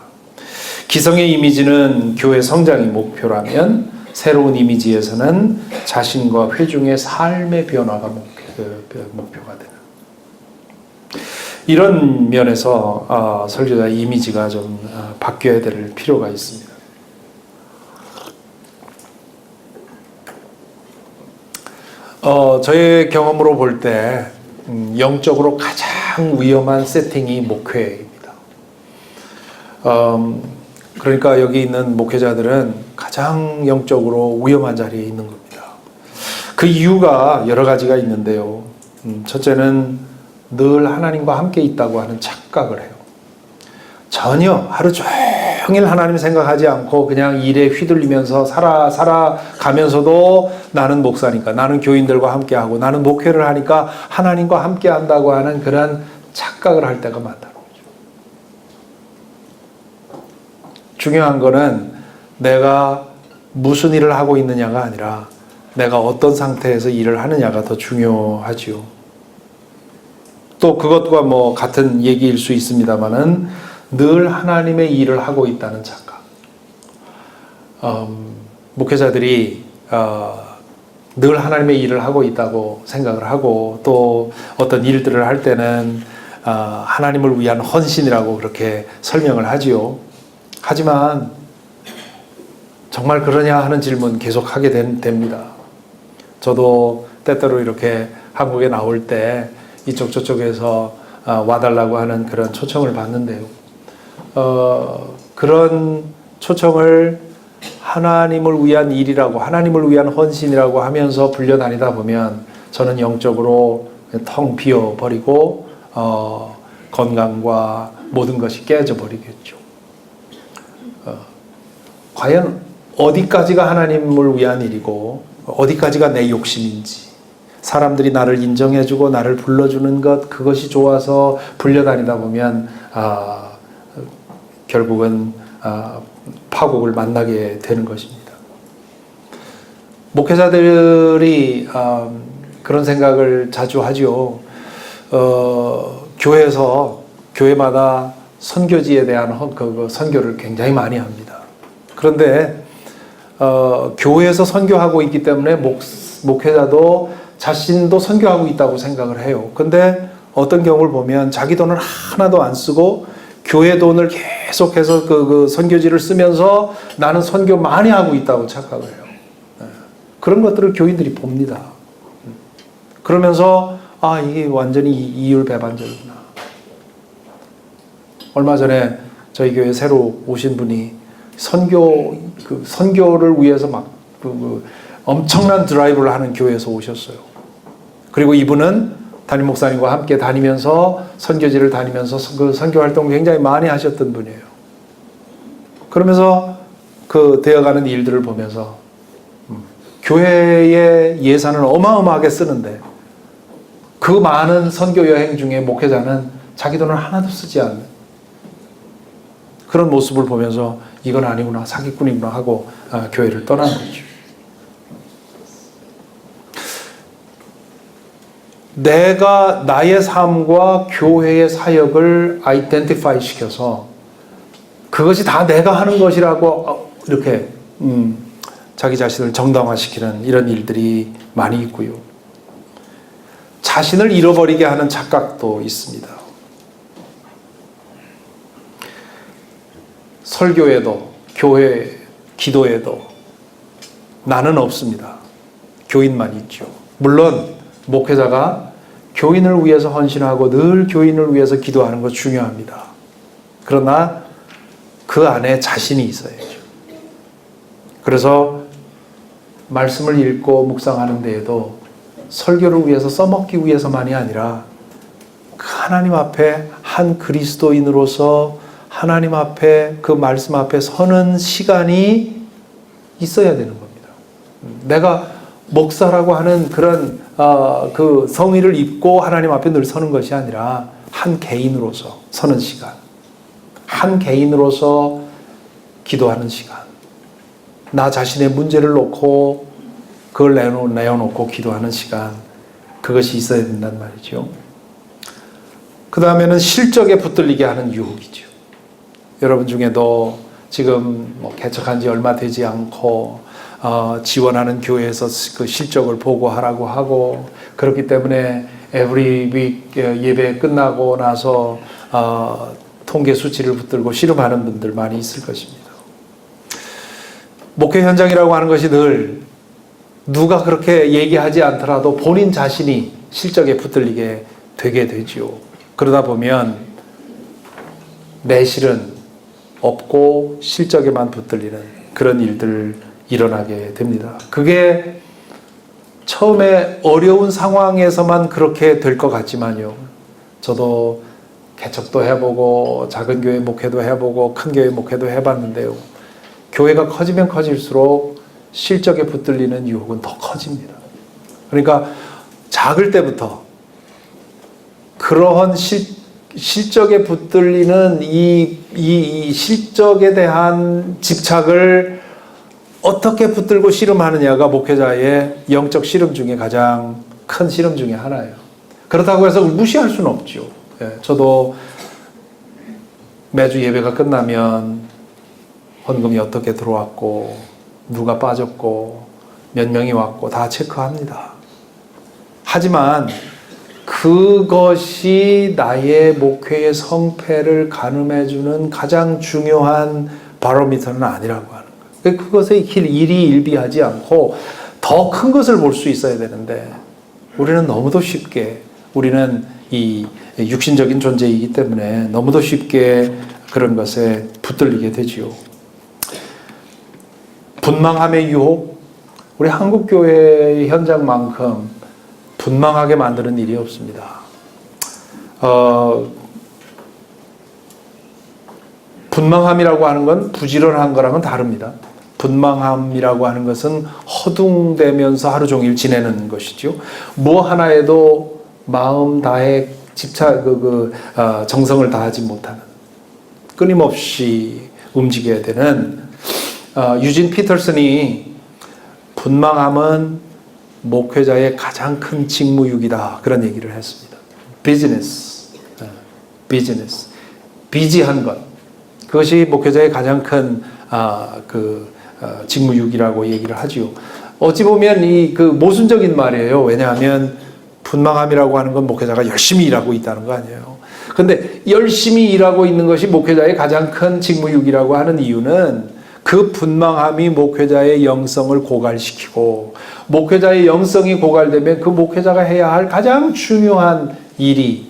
[SPEAKER 1] 기성의 이미지는 교회 성장이 목표라면 새로운 이미지에서는 자신과 회중의 삶의 변화가 목표가 되는 이런 면에서 설교자의 이미지가 좀 바뀌어야 될 필요가 있습니다. 저의 경험으로 볼 때 영적으로 가장 위험한 세팅이 목회입니다. 그러니까 여기 있는 목회자들은 가장 영적으로 위험한 자리에 있는 겁니다. 그 이유가 여러 가지가 있는데요. 첫째는 늘 하나님과 함께 있다고 하는 착각을 해요. 전혀 하루 종일 하나님 생각하지 않고 그냥 일에 휘둘리면서 살아가면서도 나는 목사니까, 나는 교인들과 함께하고, 나는 목회를 하니까 하나님과 함께 한다고 하는 그런 착각을 할 때가 많다는 거죠. 중요한 거는 내가 무슨 일을 하고 있느냐가 아니라 내가 어떤 상태에서 일을 하느냐가 더 중요하지요. 또 그것과 뭐 같은 얘기일 수 있습니다만은 늘 하나님의 일을 하고 있다는 착각. 목회자들이 늘 하나님의 일을 하고 있다고 생각을 하고 또 어떤 일들을 할 때는 하나님을 위한 헌신이라고 그렇게 설명을 하지요. 하지만 정말 그러냐 하는 질문 계속 하게 됩니다. 저도 때때로 이렇게 한국에 나올 때 이쪽 저쪽에서 와달라고 하는 그런 초청을 받는데요. 그런 초청을 하나님을 위한 일이라고, 하나님을 위한 헌신이라고 하면서 불려다니다 보면 저는 영적으로 텅 비어버리고 건강과 모든 것이 깨져버리겠죠. 과연 어디까지가 하나님을 위한 일이고 어디까지가 내 욕심인지, 사람들이 나를 인정해주고 나를 불러주는 것, 그것이 좋아서 불려다니다 보면 결국은 파국을 만나게 되는 것입니다. 목회자들이 그런 생각을 자주 하죠. 교회마다 선교지에 대한 그 선교를 굉장히 많이 합니다. 그런데 교회에서 선교하고 있기 때문에 목회자도 자신도 선교하고 있다고 생각을 해요. 근데 어떤 경우를 보면 자기 돈을 하나도 안 쓰고 교회 돈을 계속해서 그 선교지를 쓰면서 나는 선교 많이 하고 있다고 착각을 해요. 그런 것들을 교인들이 봅니다. 그러면서 이게 완전히 이율배반적이구나. 얼마 전에 저희 교회 새로 오신 분이 선교를 위해서 막 엄청난 드라이브를 하는 교회에서 오셨어요. 그리고 이분은 담임 목사님과 함께 다니면서 선교지를 다니면서 그 선교 활동을 굉장히 많이 하셨던 분이에요. 그러면서 그 되어가는 일들을 보면서 교회의 예산을 어마어마하게 쓰는데 그 많은 선교 여행 중에 목회자는 자기 돈을 하나도 쓰지 않는 그런 모습을 보면서 이건 아니구나, 사기꾼이구나 하고 교회를 떠난 거죠. 내가 나의 삶과 교회의 사역을 아이덴티파이 시켜서 그것이 다 내가 하는 것이라고 이렇게 자기 자신을 정당화시키는 이런 일들이 많이 있고요. 자신을 잃어버리게 하는 착각도 있습니다. 설교에도 교회 기도에도 나는 없습니다. 교인만 있죠. 물론 목회자가 교인을 위해서 헌신하고 늘 교인을 위해서 기도하는 것 중요합니다. 그러나 그 안에 자신이 있어야죠. 그래서 말씀을 읽고 묵상하는 데에도 설교를 위해서 써먹기 위해서만이 아니라 하나님 앞에 한 그리스도인으로서 하나님 앞에 그 말씀 앞에 서는 시간이 있어야 되는 겁니다. 내가 목사라고 하는 그런 그 성의를 입고 하나님 앞에 늘 서는 것이 아니라 한 개인으로서 서는 시간, 한 개인으로서 기도하는 시간, 나 자신의 문제를 놓고 그걸 내어놓고 기도하는 시간, 그것이 있어야 된단 말이죠. 그 다음에는 실적에 붙들리게 하는 유혹이죠. 여러분 중에도 지금 뭐 개척한 지 얼마 되지 않고 지원하는 교회에서 그 실적을 보고하라고 하고, 그렇기 때문에 every week 예배 끝나고 나서 통계 수치를 붙들고 씨름하는 분들 많이 있을 것입니다. 목회 현장이라고 하는 것이 늘 누가 그렇게 얘기하지 않더라도 본인 자신이 실적에 붙들리게 되게 되지요. 그러다 보면 매실은 없고 실적에만 붙들리는 그런 일들 일어나게 됩니다. 그게 처음에 어려운 상황에서만 그렇게 될 것 같지만요. 저도 개척도 해보고 작은 교회 목회도 해보고 큰 교회 목회도 해봤는데요. 교회가 커지면 커질수록 실적에 붙들리는 유혹은 더 커집니다. 그러니까 작을 때부터 그러한 실적에 붙들리는 이 실적에 대한 집착을 어떻게 붙들고 씨름하느냐가 목회자의 영적 씨름 중에 가장 큰 씨름 중에 하나예요. 그렇다고 해서 무시할 수는 없죠. 저도 매주 예배가 끝나면 헌금이 어떻게 들어왔고 누가 빠졌고 몇 명이 왔고 다 체크합니다. 하지만 그것이 나의 목회의 성패를 가늠해주는 가장 중요한 바로미터는 아니라고 하는 거예요. 그것에 일이 일비하지 않고 더 큰 것을 볼 수 있어야 되는데, 우리는 너무도 쉽게, 우리는 이 육신적인 존재이기 때문에 너무도 쉽게 그런 것에 붙들리게 되지요. 분망함의 유혹, 우리 한국교회 현장만큼 분망하게 만드는 일이 없습니다. 분망함이라고 하는 건 부지런한 거랑은 다릅니다. 분망함이라고 하는 것은 허둥대면서 하루 종일 지내는 것이죠. 뭐 하나에도 마음 다해 집착, 정성을 다하지 못하는, 끊임없이 움직여야 되는, 유진 피터슨이 분망함은 목회자의 가장 큰 직무유기다, 그런 얘기를 했습니다. 비즈니스, 비지한 것, 그것이 목회자의 가장 큰 직무유기라고 얘기를 하지요. 어찌 보면 모순적인 말이에요. 왜냐하면 분망함이라고 하는 건 목회자가 열심히 일하고 있다는 거 아니에요. 근데 열심히 일하고 있는 것이 목회자의 가장 큰 직무유기라고 하는 이유는 그 분망함이 목회자의 영성을 고갈시키고, 목회자의 영성이 고갈되면 그 목회자가 해야 할 가장 중요한 일이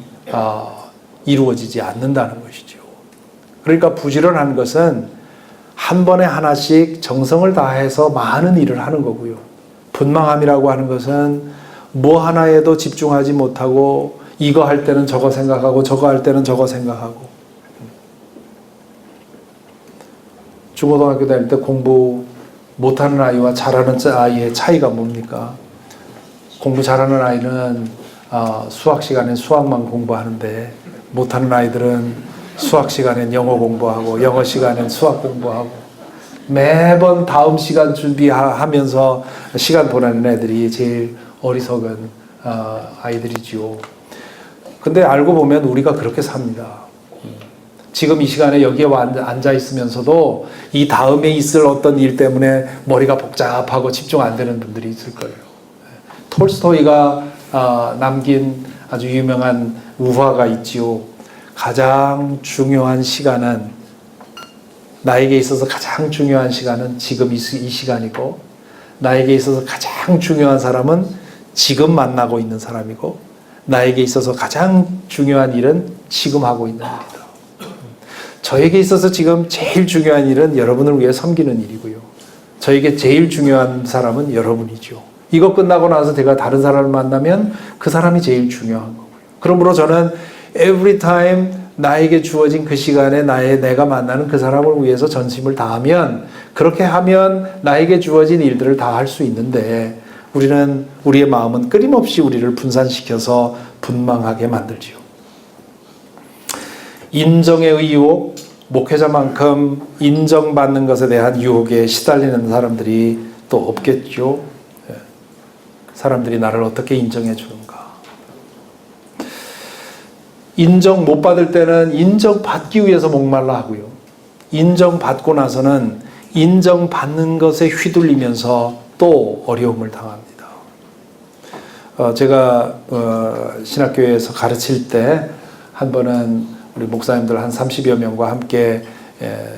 [SPEAKER 1] 이루어지지 않는다는 것이죠. 그러니까 부지런한 것은 한 번에 하나씩 정성을 다해서 많은 일을 하는 거고요. 분망함이라고 하는 것은 뭐 하나에도 집중하지 못하고 이거 할 때는 저거 생각하고 저거 할 때는 저거 생각하고. 중고등학교 다닐 때 공부 못하는 아이와 잘하는 아이의 차이가 뭡니까? 공부 잘하는 아이는 수학 시간에 수학만 공부하는데, 못하는 아이들은 수학 시간엔 영어 공부하고 영어 시간엔 수학 공부하고, 매번 다음 시간 준비하면서 시간 보내는 애들이 제일 어리석은 아이들이지요. 근데 알고 보면 우리가 그렇게 삽니다. 지금 이 시간에 여기에 앉아 있으면서도 이 다음에 있을 어떤 일 때문에 머리가 복잡하고 집중 안 되는 분들이 있을 거예요. 톨스토이가 남긴 아주 유명한 우화가 있지요. 가장 중요한 시간은, 나에게 있어서 가장 중요한 시간은 지금 이 시간이고, 나에게 있어서 가장 중요한 사람은 지금 만나고 있는 사람이고, 나에게 있어서 가장 중요한 일은 지금 하고 있는 일이다. 저에게 있어서 지금 제일 중요한 일은 여러분을 위해 섬기는 일이고요. 저에게 제일 중요한 사람은 여러분이죠. 이거 끝나고 나서 제가 다른 사람을 만나면 그 사람이 제일 중요한 거고요. 그러므로 저는 every time 나에게 주어진 그 시간에 내가 만나는 그 사람을 위해서 전심을 다하면, 그렇게 하면 나에게 주어진 일들을 다 할 수 있는데, 우리의 마음은 끊임없이 우리를 분산시켜서 분망하게 만들지요. 인정의 유혹, 목회자만큼 인정받는 것에 대한 유혹에 시달리는 사람들이 또 없겠죠. 사람들이 나를 어떻게 인정해 주는가. 인정 못 받을 때는 인정받기 위해서 목말라 하고요. 인정받고 나서는 인정받는 것에 휘둘리면서 또 어려움을 당합니다. 제가 신학교에서 가르칠 때 한 번은 우리 목사님들 한 30여 명과 함께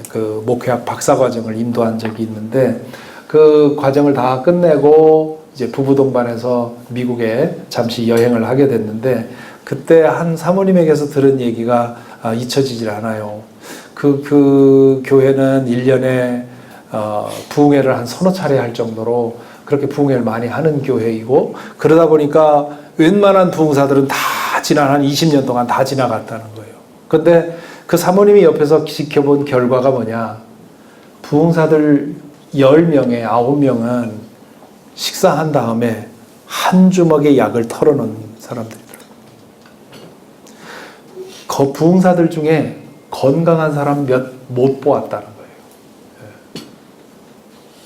[SPEAKER 1] 그 목회학 박사과정을 인도한 적이 있는데, 그 과정을 다 끝내고 이제 부부 동반해서 미국에 잠시 여행을 하게 됐는데, 그때 한 사모님에게서 들은 얘기가 잊혀지질 않아요. 그 교회는 1년에 부흥회를 한 서너 차례 할 정도로 그렇게 부흥회를 많이 하는 교회이고, 그러다 보니까 웬만한 부흥사들은 다 한 20년 동안 다 지나갔다는 거예요. 근데 그 사모님이 옆에서 지켜본 결과가 뭐냐, 부흥사들 10명에 9명은 식사한 다음에 한 주먹의 약을 털어놓은 사람들이더라고요. 부흥사들 중에 건강한 사람 몇 못 보았다는 거예요.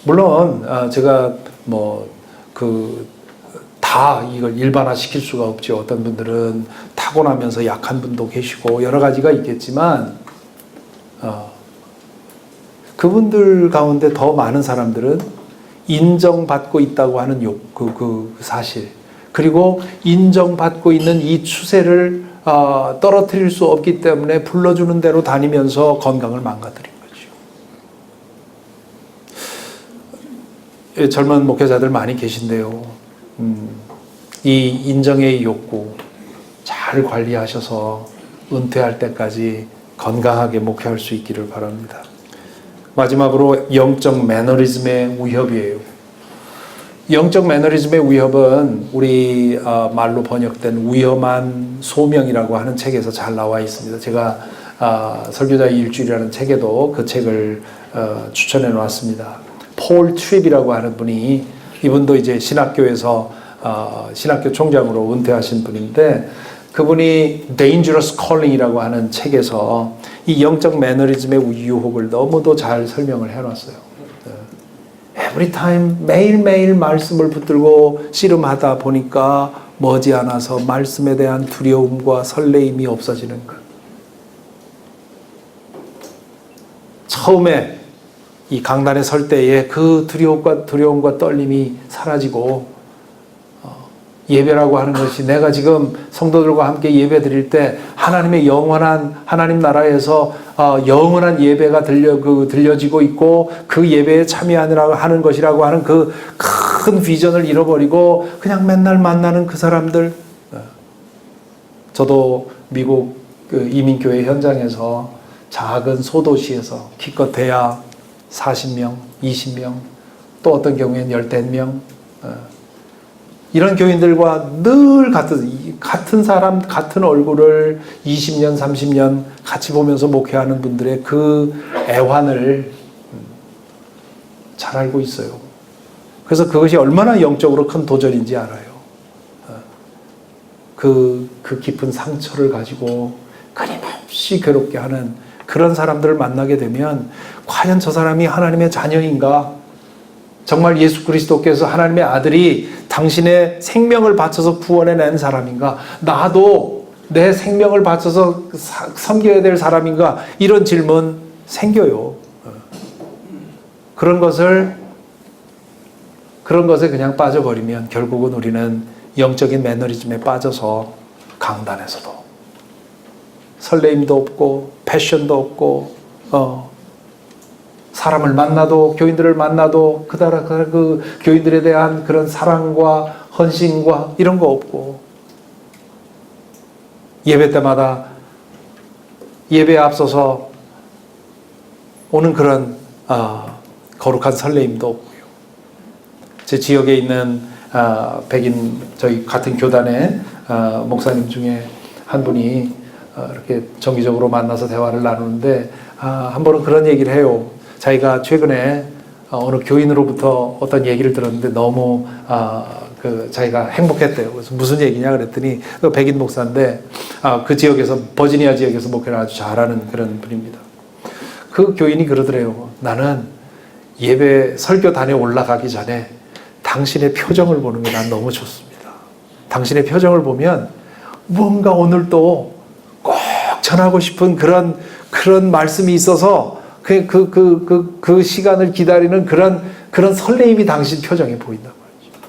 [SPEAKER 1] 물론 제가 다 이걸 일반화 시킬 수가 없죠. 어떤 분들은 타고나면서 약한 분도 계시고 여러 가지가 있겠지만, 그분들 가운데 더 많은 사람들은 인정받고 있다고 하는 그 사실, 그리고 인정받고 있는 이 추세를 떨어뜨릴 수 없기 때문에 불러주는 대로 다니면서 건강을 망가뜨린 거죠. 젊은 목회자들 많이 계신데요. 이 인정의 욕구 잘 관리하셔서 은퇴할 때까지 건강하게 목회할 수 있기를 바랍니다. 마지막으로 영적 매너리즘의 위협이에요. 영적 매너리즘의 위협은 우리 말로 번역된 위험한 소명이라고 하는 책에서 잘 나와 있습니다. 제가 설교자의 일주일이라는 책에도 그 책을 추천해 놓았습니다. 폴 트립이라고 하는 분이, 이분도 이제 신학교에서 신학교 총장으로 은퇴하신 분인데, 그분이 Dangerous Calling이라고 하는 책에서 이 영적 매너리즘의 유혹을 너무도 잘 설명을 해놨어요. Every time, 매일매일 말씀을 붙들고 씨름하다 보니까 머지않아서 말씀에 대한 두려움과 설레임이 없어지는 것. 처음에 이 강단에 설 때에 그 두려움과 떨림이 사라지고, 예배라고 하는 것이, 내가 지금 성도들과 함께 예배 드릴 때 하나님의 영원한 하나님 나라에서 영원한 예배가 들려지고 있고, 그 예배에 참여하느라고 하는 것이라고 하는 그 큰 비전을 잃어버리고 그냥 맨날 만나는 그 사람들. 저도 미국 이민교회 현장에서 작은 소도시에서 기껏해야 40명, 20명, 또 어떤 경우에는 15명, 이런 교인들과 늘 같은 사람, 같은 얼굴을 20년, 30년 같이 보면서 목회하는 분들의 그 애환을 잘 알고 있어요. 그래서 그것이 얼마나 영적으로 큰 도전인지 알아요. 그 깊은 상처를 가지고 끊임없이 괴롭게 하는 그런 사람들을 만나게 되면, 과연 저 사람이 하나님의 자녀인가? 정말 예수 그리스도께서 하나님의 아들이 당신의 생명을 바쳐서 구원해낸 사람인가? 나도 내 생명을 바쳐서 섬겨야 될 사람인가? 이런 질문 생겨요. 그런 것에 그냥 빠져버리면 결국은 우리는 영적인 매너리즘에 빠져서 강단에서도 설레임도 없고 패션도 없고 사람을 만나도, 교인들을 만나도 그 교인들에 대한 그런 사랑과 헌신과 이런 거 없고, 예배 때마다 예배에 앞서서 오는 그런 거룩한 설레임도 없고요. 제 지역에 있는 백인 저희 같은 교단의 목사님 중에 한 분이 이렇게 정기적으로 만나서 대화를 나누는데, 한 번은 그런 얘기를 해요. 자기가 최근에 어느 교인으로부터 어떤 얘기를 들었는데 너무 자기가 행복했대요. 그래서 무슨 얘기냐 그랬더니, 백인 목사인데 그 지역에서, 버지니아 지역에서 목회를 아주 잘하는 그런 분입니다. 그 교인이 그러더래요. 나는 예배 설교단에 올라가기 전에 당신의 표정을 보는 게 난 너무 좋습니다. 당신의 표정을 보면 뭔가 오늘 또 꼭 전하고 싶은 그런 말씀이 있어서 그 시간을 기다리는 그런 설레임이 당신 표정에 보인단 말이죠.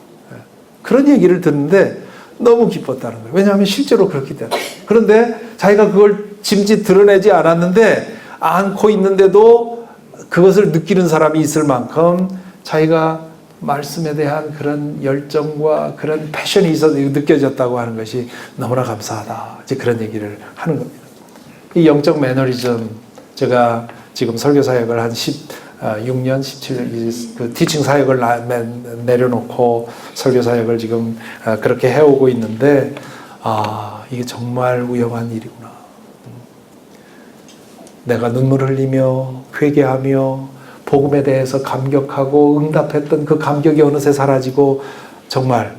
[SPEAKER 1] 그런 얘기를 듣는데 너무 기뻤다는 거예요. 왜냐하면 실제로 그렇기 때문에. 그런데 자기가 그걸 짐짓 드러내지 않았는데 안고 있는데도 그것을 느끼는 사람이 있을 만큼 자기가 말씀에 대한 그런 열정과 그런 패션이 느껴졌다고 하는 것이 너무나 감사하다. 이제 그런 얘기를 하는 겁니다. 이 영적 매너리즘, 제가 지금 설교 사역을 한 16년, 17년, 그 티칭 사역을 내려놓고 설교 사역을 지금 그렇게 해오고 있는데, 이게 정말 위험한 일이구나. 내가 눈물을 흘리며 회개하며 복음에 대해서 감격하고 응답했던 그 감격이 어느새 사라지고 정말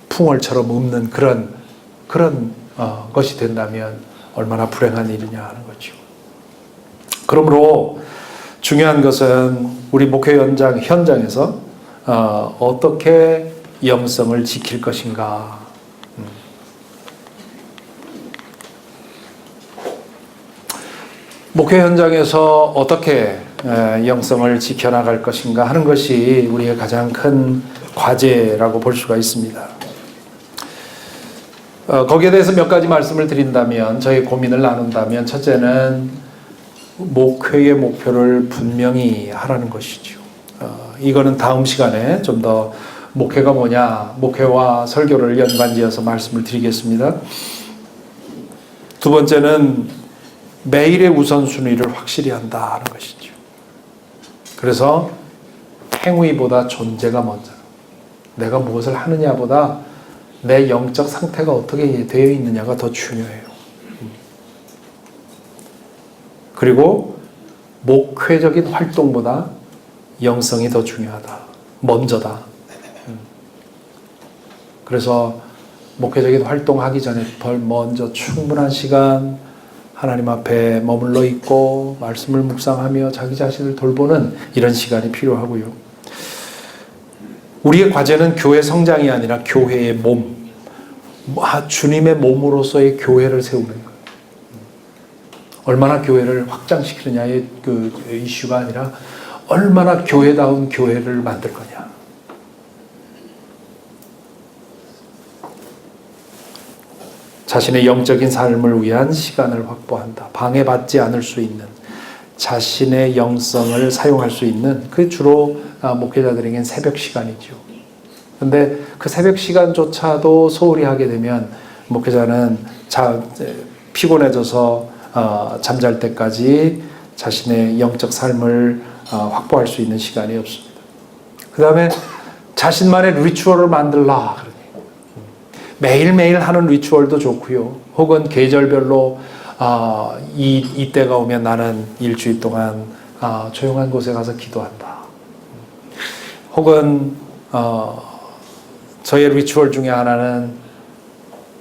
[SPEAKER 1] 풍월처럼 없는 그런 것이 된다면 얼마나 불행한 일이냐 하는 거죠. 그러므로 중요한 것은 우리 목회 현장에서 어떻게 영성을 지킬 것인가. 목회 현장에서 어떻게 영성을 지켜나갈 것인가 하는 것이 우리의 가장 큰 과제라고 볼 수가 있습니다. 거기에 대해서 몇 가지 말씀을 드린다면, 저희 고민을 나눈다면, 첫째는 목회의 목표를 분명히 하라는 것이죠. 이거는 다음 시간에 좀 더 목회가 뭐냐, 목회와 설교를 연관지어서 말씀을 드리겠습니다. 두 번째는 매일의 우선순위를 확실히 한다는 것이죠. 그래서 행위보다 존재가 먼저, 내가 무엇을 하느냐보다 내 영적 상태가 어떻게 되어 있느냐가 더 중요해요. 그리고 목회적인 활동보다 영성이 더 중요하다. 먼저다. 그래서 목회적인 활동하기 전에 먼저 충분한 시간 하나님 앞에 머물러 있고 말씀을 묵상하며 자기 자신을 돌보는 이런 시간이 필요하고요. 우리의 과제는 교회 성장이 아니라 교회의 몸, 주님의 몸으로서의 교회를 세우는 거예요. 얼마나 교회를 확장시키느냐의 그 이슈가 아니라 얼마나 교회다운 교회를 만들 거냐. 자신의 영적인 삶을 위한 시간을 확보한다. 방해받지 않을 수 있는, 자신의 영성을 사용할 수 있는, 그게 주로 목회자들에겐 새벽 시간이죠. 근데 그 새벽 시간조차도 소홀히 하게 되면 목회자는 피곤해져서 잠잘 때까지 자신의 영적 삶을 확보할 수 있는 시간이 없습니다. 그 다음에 자신만의 리추얼을 만들라. 매일매일 하는 리추얼도 좋고요. 혹은 계절별로 이때가 오면 나는 일주일 동안 조용한 곳에 가서 기도한다. 혹은 저의 리추얼 중에 하나는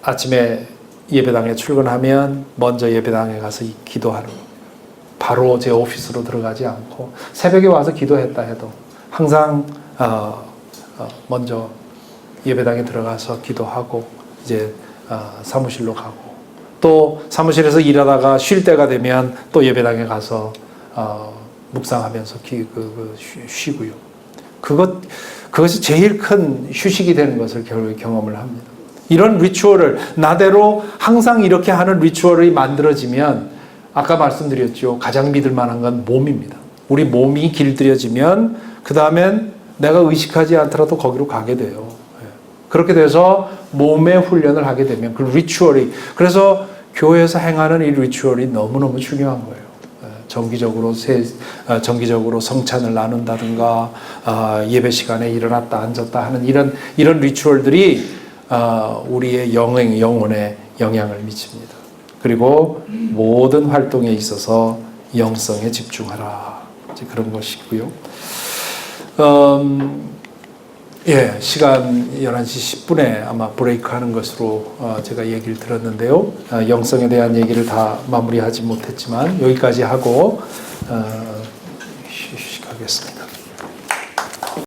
[SPEAKER 1] 아침에 예배당에 출근하면 먼저 예배당에 가서 기도하는 거. 바로 제 오피스로 들어가지 않고 새벽에 와서 기도했다 해도 항상 먼저 예배당에 들어가서 기도하고 이제 사무실로 가고, 또 사무실에서 일하다가 쉴 때가 되면 또 예배당에 가서 묵상하면서 쉬고요. 그것이 제일 큰 휴식이 되는 것을 경험을 합니다. 이런 리추얼을 나대로 항상 이렇게 하는 리추얼이 만들어지면, 아까 말씀드렸죠. 가장 믿을 만한 건 몸입니다. 우리 몸이 길들여지면 그 다음엔 내가 의식하지 않더라도 거기로 가게 돼요. 그렇게 돼서 몸의 훈련을 하게 되면 그 리추얼이, 그래서 교회에서 행하는 이 리추얼이 너무너무 중요한 거예요. 정기적으로 성찬을 나눈다든가 예배 시간에 일어났다 앉았다 하는 이런 리추얼들이 우리의 영혼에 영향을 미칩니다. 그리고 모든 활동에 있어서 영성에 집중하라. 이제 그런 것이고요. 시간 11시 10분에 아마 브레이크 하는 것으로 제가 얘기를 들었는데요. 영성에 대한 얘기를 다 마무리하지 못했지만 여기까지 하고 휴식하겠습니다.